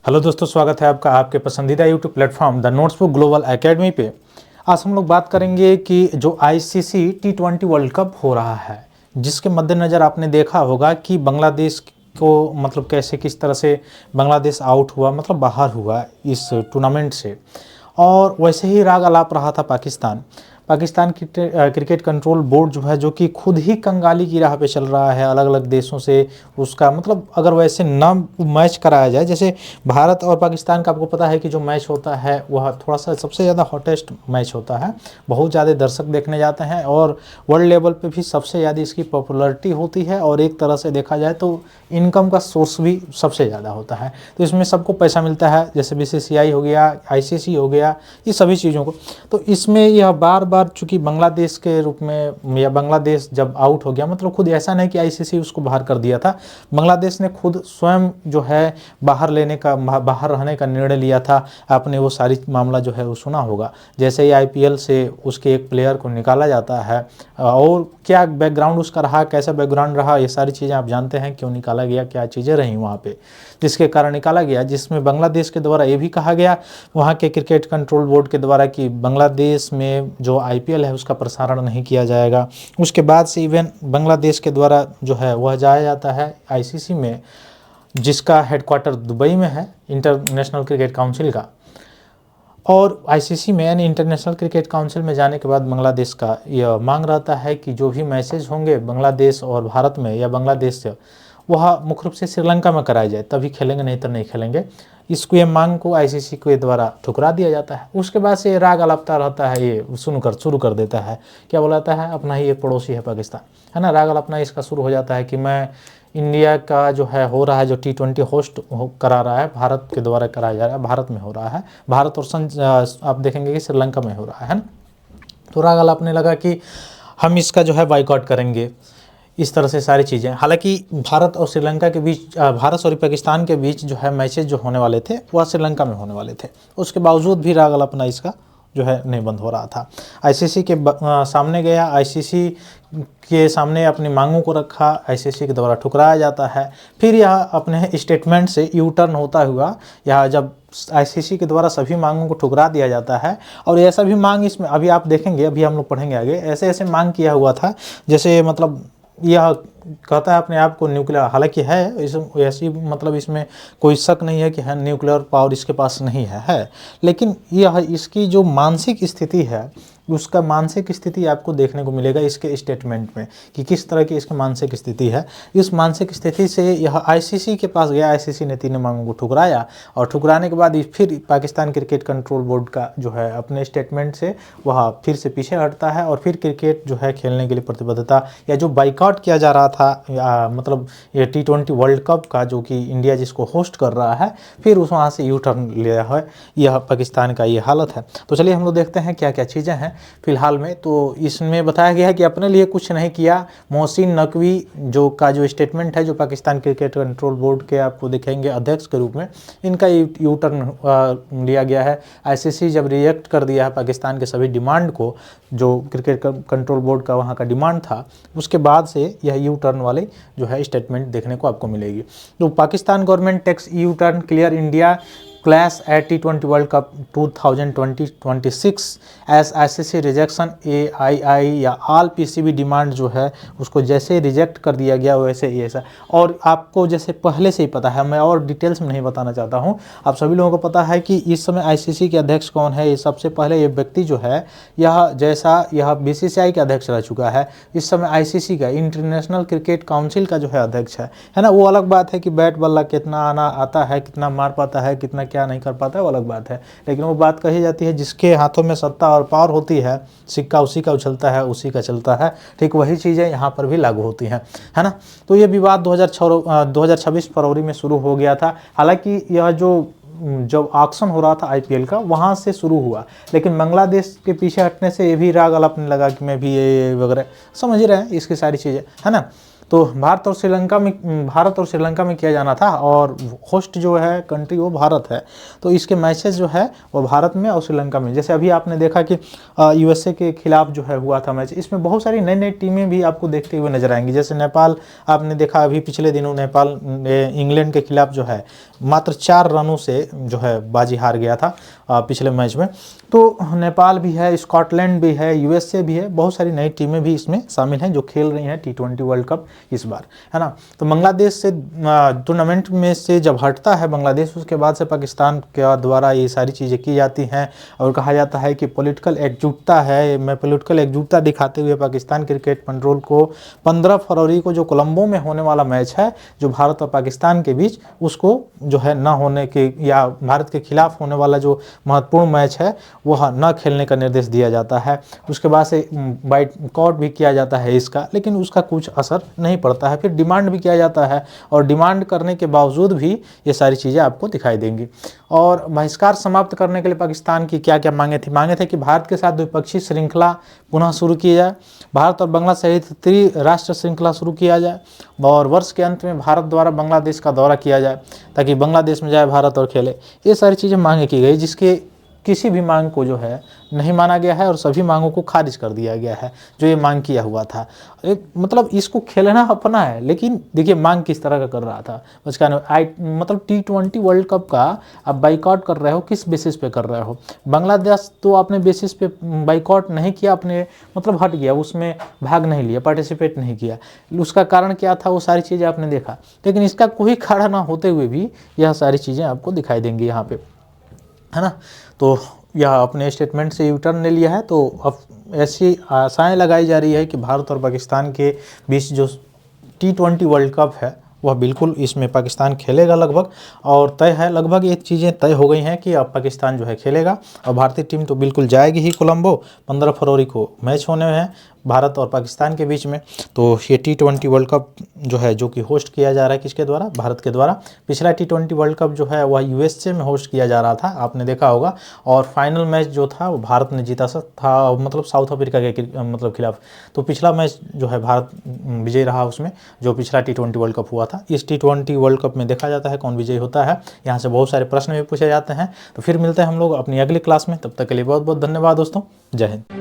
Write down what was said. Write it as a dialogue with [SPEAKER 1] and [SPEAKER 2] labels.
[SPEAKER 1] Hello दोस्तों, स्वागत है आपका आपके पसंदीदा YouTube platform the notebook global academy पे। आज हम लोग बात करेंगे कि जो आईसीसी T20 वर्ल्ड कप हो रहा है, जिसके मद्देनज़र आपने देखा होगा कि बांग्लादेश को मतलब कैसे किस तरह से बांग्लादेश आउट हुआ, मतलब बाहर हुआ इस टूर्नामेंट से। और वैसे ही राग अलाप रहा था पाकिस्तान क्रिकेट कंट्रोल बोर्ड जो है, जो कि खुद ही कंगाली की राह पे चल रहा है अलग अलग देशों से। उसका मतलब अगर वैसे ना मैच कराया जाए, जैसे भारत और पाकिस्तान का आपको पता है कि जो मैच होता है वह थोड़ा सा सबसे ज़्यादा हॉटेस्ट मैच होता है, बहुत ज़्यादा दर्शक देखने जाते हैं और वर्ल्ड लेवल पे भी सबसे ज़्यादा इसकी पॉपुलैरिटी होती है, और एक तरह से देखा जाए तो इनकम का सोर्स भी सबसे ज़्यादा होता है। तो इसमें सबको पैसा मिलता है, जैसे BCCI हो गया, ICC हो गया, ये सभी चीज़ों को। तो इसमें यह बार बार चूँकि बांग्लादेश के रूप में, या बांग्लादेश जब आउट हो गया, मतलब खुद ऐसा नहीं कि ICC उसको बाहर कर दिया था, बांग्लादेश ने खुद स्वयं जो है बाहर रहने का निर्णय लिया था। आपने वो सारी मामला जो है वो सुना होगा, जैसे ही IPL से उसके एक प्लेयर को निकाला जाता है, और क्या बैकग्राउंड उसका रहा, कैसा बैकग्राउंड रहा, ये सारी चीज़ें आप जानते हैं, क्यों निकाला गया, क्या चीज़ें रहीं वहाँ पे जिसके कारण निकाला गया। जिसमें बांग्लादेश के द्वारा ये भी कहा गया वहाँ के क्रिकेट कंट्रोल बोर्ड के द्वारा कि बांग्लादेश में जो IPL है उसका प्रसारण नहीं किया जाएगा। उसके बाद से इवन बांग्लादेश के द्वारा जो है वह जाया जाता है ICC में, जिसका हेडक्वार्टर दुबई में है, इंटरनेशनल क्रिकेट काउंसिल का। और ICC में यानी इंटरनेशनल क्रिकेट काउंसिल में जाने के बाद बांग्लादेश का यह मांग रहता है कि जो भी मैचेज होंगे बांग्लादेश और भारत में, या बांग्लादेश से, वह मुख्य रूप से श्रीलंका में कराया जाए, तभी खेलेंगे, नहीं तो नहीं खेलेंगे। इसको ये मांग को ICC के द्वारा ठुकरा दिया जाता है। उसके बाद से राग अलापता रहता है, ये शुरू कर देता है, क्या बोलाता है, अपना ही ये पड़ोसी है पाकिस्तान, है ना। राग अलापना इसका शुरू हो जाता है कि मैं इंडिया का जो है हो रहा है, जो T20 होस्ट करा रहा है, भारत के द्वारा कराया जा रहा है, भारत में हो रहा है, भारत और आप देखेंगे कि श्रीलंका में हो रहा है ना। तो राग अलापने लगा कि हम इसका जो है बाइकआउट करेंगे, इस तरह से सारी चीज़ें। हालांकि भारत और श्रीलंका के बीच, भारत और पाकिस्तान के बीच जो है मैचेज जो होने वाले थे वह श्रीलंका में होने वाले थे, उसके बावजूद भी राग अलापना इसका जो है नहीं बंद हो रहा था। ICC के सामने गया, ICC के सामने अपनी मांगों को रखा, ICC के द्वारा ठुकराया जाता है। फिर यह अपने स्टेटमेंट से यू टर्न होता हुआ, यह जब ICC के द्वारा सभी मांगों को ठुकरा दिया जाता है, और ऐसा भी मांग इसमें अभी आप देखेंगे, अभी हम लोग पढ़ेंगे आगे, ऐसे ऐसे मांग किया हुआ था, जैसे मतलब यह कहता है अपने आप को न्यूक्लियर, हालांकि है ऐसी, मतलब इसमें कोई शक नहीं है कि है न्यूक्लियर पावर इसके पास नहीं है, लेकिन यह इसकी जो मानसिक स्थिति है, उसका मानसिक स्थिति आपको देखने को मिलेगा इसके स्टेटमेंट में कि किस तरह की इसकी मानसिक स्थिति है। इस मानसिक स्थिति से यह ICC के पास गया, ICC ने तीनों मांगों को ठुकराया, और ठुकराने के बाद फिर पाकिस्तान क्रिकेट कंट्रोल बोर्ड का जो है अपने स्टेटमेंट से वह फिर से पीछे हटता है, और फिर क्रिकेट जो है खेलने के लिए प्रतिबद्धता, या जो बाइकआउट किया जा रहा था, मतलब ये T20 वर्ल्ड कप का, जो कि इंडिया जिसको होस्ट कर रहा है, फिर उस वहाँ से यू टर्न लिया है। यह पाकिस्तान का ये हालत है। तो चलिए हम लोग देखते हैं क्या क्या चीज़ें हैं फिलहाल में। तो इसमें बताया गया है कि अपने लिए कुछ नहीं किया। मोहसिन नकवी जो स्टेटमेंट है, जो पाकिस्तान क्रिकेट कंट्रोल बोर्ड के आपको दिखेंगे अध्यक्ष के रूप में, इनका यू टर्न लिया गया है। ICC जब रिजेक्ट कर दिया है पाकिस्तान के सभी डिमांड को, जो क्रिकेट कंट्रोल बोर्ड का वहाँ का डिमांड था, उसके बाद से यह यू टर्न वाली जो है स्टेटमेंट देखने को आपको मिलेगी। तो Pakistan government takes U turn clear India clash at T20 world cup 2026 as ICC rejection AII या ऑल PCB डिमांड जो है उसको जैसे रिजेक्ट कर दिया गया वैसे ही ऐसा। और आपको जैसे पहले से ही पता है, मैं और डिटेल्स में नहीं बताना चाहता हूँ, आप सभी लोगों को पता है कि इस समय ICC के अध्यक्ष कौन है। ये सबसे पहले ये व्यक्ति जो है, यह BCCI के अध्यक्ष रह चुका है, इस समय ICC का इंटरनेशनल क्रिकेट काउंसिल का जो है अध्यक्ष है ना। वो अलग बात है कि बैट बल्ला कितना आता है, कितना मार पाता है, कितना क्या नहीं कर पाता है, वो अलग बात है, लेकिन वो बात कही जाती है जिसके हाथों में सत्ता और पावर होती है, सिक्का उसी का उछलता है, उसी का चलता है। ठीक वही चीज़ें यहाँ पर भी लागू होती हैं, है ना। तो ये विवाद 2026 फरवरी में शुरू हो गया था। हालांकि यह जब ऑक्शन हो रहा था IPL का, वहाँ से शुरू हुआ, लेकिन बांग्लादेश के पीछे हटने से ये भी राग अलापने लगा कि मैं भी ये वगैरह, समझ रहे हैं इसकी सारी चीज़ें, है ना। तो भारत और श्रीलंका में किया जाना था और होस्ट जो है कंट्री वो भारत है। तो इसके मैचेस जो है वो भारत में और श्रीलंका में, जैसे अभी आपने देखा कि यूएसए के खिलाफ जो है हुआ था मैच, इसमें बहुत सारी नई नई टीमें भी आपको देखते हुए नजर आएंगी। जैसे नेपाल, आपने देखा अभी पिछले दिनों नेपाल इंग्लैंड के खिलाफ जो है मात्र 4 रनों से जो है बाजी हार गया था पिछले मैच में। तो नेपाल भी है, स्कॉटलैंड भी है, यूएसए भी है, बहुत सारी नई टीमें भी इसमें शामिल हैं जो खेल रही हैं T20 वर्ल्ड कप इस बार, है ना। तो बांग्लादेश से टूर्नामेंट में से जब हटता है बांग्लादेश, उसके बाद से पाकिस्तान के द्वारा ये सारी चीज़ें की जाती हैं और कहा जाता है कि पॉलिटिकल एकजुटता है। मैं पॉलिटिकल एकजुटता दिखाते हुए पाकिस्तान क्रिकेट कंट्रोल को 15 फरवरी को जो कोलंबो में होने वाला मैच है जो भारत और पाकिस्तान के बीच, उसको जो है न होने के या भारत के खिलाफ होने वाला जो महत्वपूर्ण मैच है वह न खेलने का निर्देश दिया जाता है। उसके बाद से बाइकआउट भी किया जाता है इसका, लेकिन उसका कुछ असर नहीं पड़ता है। फिर डिमांड भी किया जाता है और डिमांड करने के बावजूद भी ये सारी चीज़ें आपको दिखाई देंगी। और बहिष्कार समाप्त करने के लिए पाकिस्तान की क्या क्या मांगे थी? मांगे थे कि भारत के साथ द्विपक्षीय श्रृंखला पुनः शुरू की जाए, भारत और बांग्ला सहित त्रिराष्ट्र श्रृंखला शुरू किया जाए और वर्ष के अंत में भारत द्वारा बांग्लादेश का दौरा किया जाए ताकि बांग्लादेश में जाए भारत और खेले। ये सारी चीज़ें मांगे की गई, जिसके किसी भी मांग को जो है नहीं माना गया है और सभी मांगों को खारिज कर दिया गया है जो ये मांग किया हुआ था। मतलब इसको खेलना अपना है, लेकिन देखिए मांग किस तरह का कर रहा था उसका मतलब T20 वर्ल्ड कप का आप बाइकआउट कर रहे हो, किस बेसिस पे कर रहे हो? बांग्लादेश तो आपने बेसिस पे बाइकआउट नहीं किया, आपने मतलब हट गया, उसमें भाग नहीं लिया, पार्टिसिपेट नहीं किया। उसका कारण क्या था वो सारी चीज़ें आपने देखा, लेकिन इसका कोई कारण ना होते हुए भी यह सारी चीज़ें आपको दिखाई देंगी यहाँ पे, है ना। तो यह अपने स्टेटमेंट से यू टर्न ले लिया है। तो अब ऐसी आशाएं लगाई जा रही है कि भारत और पाकिस्तान के बीच जो T20 वर्ल्ड कप है वह बिल्कुल इसमें पाकिस्तान खेलेगा लगभग, और तय है लगभग ये चीज़ें तय हो गई हैं कि अब पाकिस्तान जो है खेलेगा और भारतीय टीम तो बिल्कुल जाएगी ही कोलंबो। 15 फरवरी को मैच होने हैं भारत और पाकिस्तान के बीच में। तो ये T20 वर्ल्ड कप जो है जो कि होस्ट किया जा रहा है किसके द्वारा? भारत के द्वारा। पिछला T20 वर्ल्ड कप जो है वह यूएसए में होस्ट किया जा रहा था, आपने देखा होगा, और फाइनल मैच जो था वो भारत ने जीता था, मतलब साउथ अफ्रीका के मतलब खिलाफ। तो पिछला मैच जो है भारत विजयी रहा उसमें, जो पिछला T20 वर्ल्ड कप हुआ था। इस T20 वर्ल्ड कप में देखा जाता है कौन विजयी होता है, यहाँ से बहुत सारे प्रश्न भी पूछे जाते हैं। तो फिर मिलते हैं हम लोग अपनी अगली क्लास में, तब तक के लिए बहुत बहुत धन्यवाद दोस्तों, जय हिंद।